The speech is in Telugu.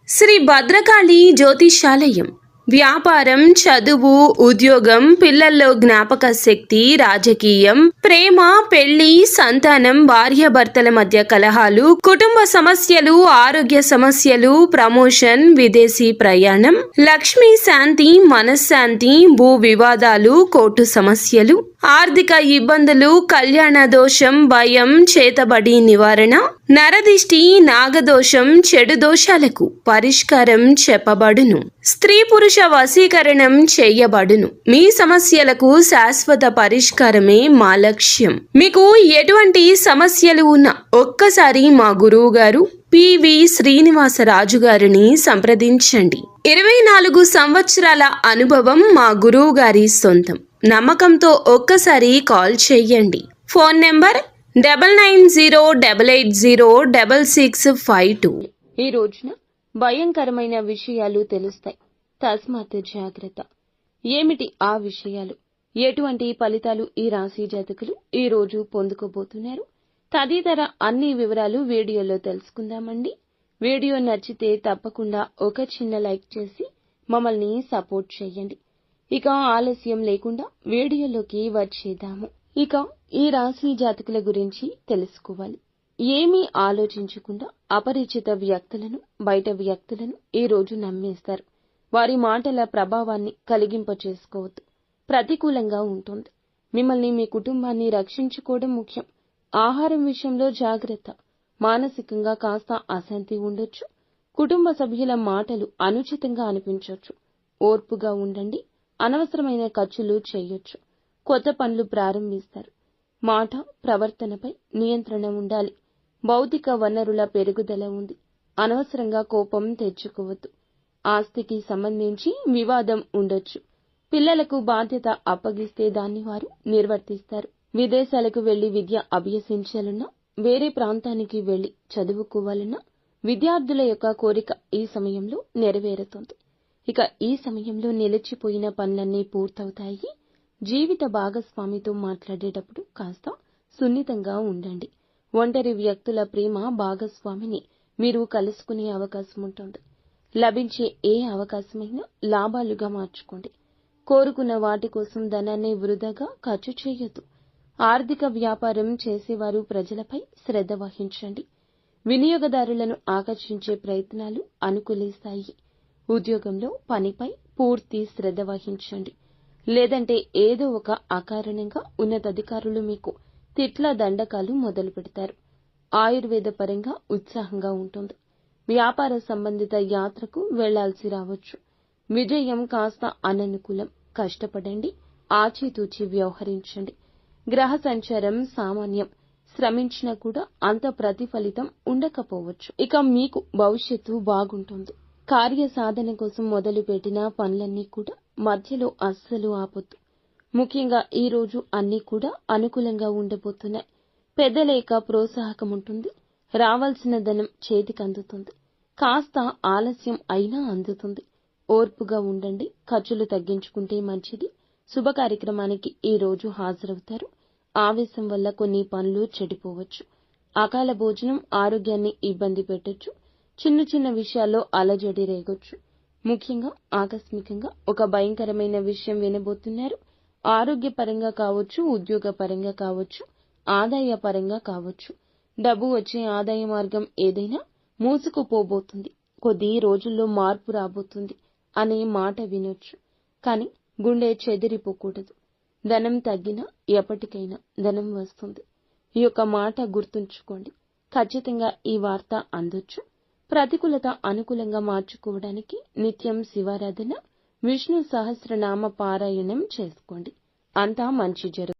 శ్రీ భద్రకాళి జ్యోతిషాలయం. వ్యాపారం, చదువు, ఉద్యోగం, పిల్లల్లో జ్ఞాపక శక్తి, రాజకీయం, ప్రేమ, పెళ్లి, సంతానం, భార్యాభర్తల మధ్య కలహాలు, కుటుంబ సమస్యలు, ఆరోగ్య సమస్యలు, ప్రమోషన్, విదేశీ ప్రయాణం, లక్ష్మీ శాంతి, మనశ్శాంతి, భూ వివాదాలు, కోర్టు సమస్యలు, ఆర్థిక ఇబ్బందులు, కళ్యాణ దోషం, భయం, చేతబడి నివారణ, నరదిష్టి, నాగదోషం, చెడు దోషాలకు పరిష్కారం చెప్పబడును. స్త్రీ పురుష వశీకరణం చేయబడును. మీ సమస్యలకు శాశ్వత పరిష్కారమే మా లక్ష్యం. మీకు ఎటువంటి సమస్యలు ఉన్నా ఒక్కసారి మా గురువు గారు పివి శ్రీనివాసరాజు గారిని సంప్రదించండి. 24 సంవత్సరాల అనుభవం మా గురువు గారి సొంతం. నమ్మకంతో ఒక్కసారి కాల్ చేయండి. Phone number 9908806652. ఈ రోజున భయంకరమైన విషయాలు తెలుస్తాయి. తస్మాత్ జాగ్రత్త. ఏమిటి ఆ విషయాలు? ఎటువంటి ఫలితాలు ఈ రాశి జాతకులు ఈ రోజు పొందుకోబోతున్నారు? తదితర అన్ని వివరాలు వీడియోలో తెలుసుకుందామండి. వీడియో నచ్చితే తప్పకుండా ఒక చిన్న లైక్ చేసి మమ్మల్ని సపోర్ట్ చేయండి. ఇక ఆలస్యం లేకుండా వీడియోలోకి వచ్చేద్దాము. ఇక ఈ రాశి జాతకుల గురించి తెలుసుకోవాలి. ఏమీ ఆలోచించకుండా అపరిచిత వ్యక్తులను, బయట వ్యక్తులను ఈ రోజు నమ్మేస్తారు. వారి మాటల ప్రభావాన్ని కలిగింపచేసుకోవద్దు. ప్రతికూలంగా ఉంటుంది. మిమ్మల్ని, మీ కుటుంబాన్ని రక్షించుకోవడం ముఖ్యం. ఆహారం విషయంలో జాగ్రత్త. మానసికంగా కాస్త అశాంతి ఉండొచ్చు. కుటుంబ సభ్యుల మాటలు అనుచితంగా అనిపించవచ్చు. ఓర్పుగా ఉండండి. అనవసరమైన ఖర్చులు చేయొచ్చు. కొత్త పనులు ప్రారంభిస్తారు. మాట, ప్రవర్తనపై నియంత్రణ ఉండాలి. భౌతిక వనరుల పెరుగుదల ఉంది. అనవసరంగా కోపం తెచ్చుకోవద్దు. ఆస్తికి సంబంధించి వివాదం ఉండొచ్చు. పిల్లలకు బాధ్యత అప్పగిస్తే దాన్ని వారు నిర్వర్తిస్తారు. విదేశాలకు వెళ్లి విద్య అభ్యసించాలన్నా, వేరే ప్రాంతానికి వెళ్లి చదువుకోవాలన్నా విద్యార్థుల యొక్క కోరిక ఈ సమయంలో నెరవేరుతుంది. ఇక ఈ సమయంలో నిలిచిపోయిన పనులన్నీ పూర్తవుతాయి. జీవిత భాగస్వామితో మాట్లాడేటప్పుడు కాస్త సున్నితంగా ఉండండి. ఒంటరి వ్యక్తుల ప్రేమ భాగస్వామిని మీరు కలుసుకునే అవకాశం ఉంటుంది. లభించే ఏ అవకాశమైనా లాభాలుగా మార్చుకోండి. కోరుకున్న వాటి కోసం ధనాన్ని వృధాగా ఖర్చు చేయొద్దు. ఆర్థిక వ్యాపారం చేసేవారు ప్రజలపై శ్రద్ధ వహించండి. వినియోగదారులను ఆకర్షించే ప్రయత్నాలు అనుకూలిస్తాయి. ఉద్యోగంలో పనిపై పూర్తి శ్రద్ధ వహించండి. లేదంటే ఏదో ఒక అకారణంగా ఉన్నతాధికారులు మీకు తిట్ల దండకాలు మొదలు పెడతారు. ఆయుర్వేద పరంగా ఉత్సాహంగా ఉంటుంది. వ్యాపార సంబంధిత యాత్రకు వెళ్లాల్సి రావచ్చు. విజయం కాస్త అననుకూలం. కష్టపడండి. ఆచితూచి వ్యవహరించండి. గ్రహ సంచారం సామాన్యం. శ్రమించినా కూడా అంత ప్రతిఫలితం ఉండకపోవచ్చు. ఇక మీకు భవిష్యత్తు బాగుంటుంది. కార్య సాధన కోసం మొదలుపెట్టిన పనులన్నీ కూడా మధ్యలో అస్సలు ఆపొద్దు. ముఖ్యంగా ఈ రోజు అన్నీ కూడా అనుకూలంగా ఉండబోతున్నాయి. పెద్దల యొక్క ప్రోత్సాహకం ఉంటుంది. రావాల్సిన ధనం చేతికి అందుతుంది. కాస్త ఆలస్యం అయినా అందుతుంది. ఓర్పుగా ఉండండి. ఖర్చులు తగ్గించుకుంటే మంచిది. శుభ కార్యక్రమానికి ఈ రోజు హాజరవుతారు. ఆవేశం వల్ల కొన్ని పనులు చెడిపోవచ్చు. అకాల భోజనం ఆరోగ్యాన్ని ఇబ్బంది పెట్టొచ్చు. చిన్న చిన్న విషయాల్లో అలజడి రేగొచ్చు. ముఖ్యంగా ఆకస్మికంగా ఒక భయంకరమైన విషయం వినబోతున్నారు. ఆరోగ్యపరంగా కావచ్చు, ఉద్యోగ పరంగా కావచ్చు, ఆదాయ పరంగా కావచ్చు. డబ్బు వచ్చే ఆదాయ మార్గం ఏదైనా మూసుకుపోబోతుంది. కొద్ది రోజుల్లో మార్పు రాబోతుంది అనే మాట వినొచ్చు. కానీ గుండె చెదిరిపోకూడదు. ధనం తగ్గినా ఎప్పటికైనా ధనం వస్తుంది. ఈ యొక్క మాట గుర్తుంచుకోండి. ఖచ్చితంగా ఈ వార్త అందొచ్చు. ప్రతికూలత అనుకూలంగా మార్చుకోవడానికి నిత్యం శివారాధన, విష్ణు సహస్రనామ పారాయణం చేసుకోండి. అంతా మంచి జరుగుతుంది.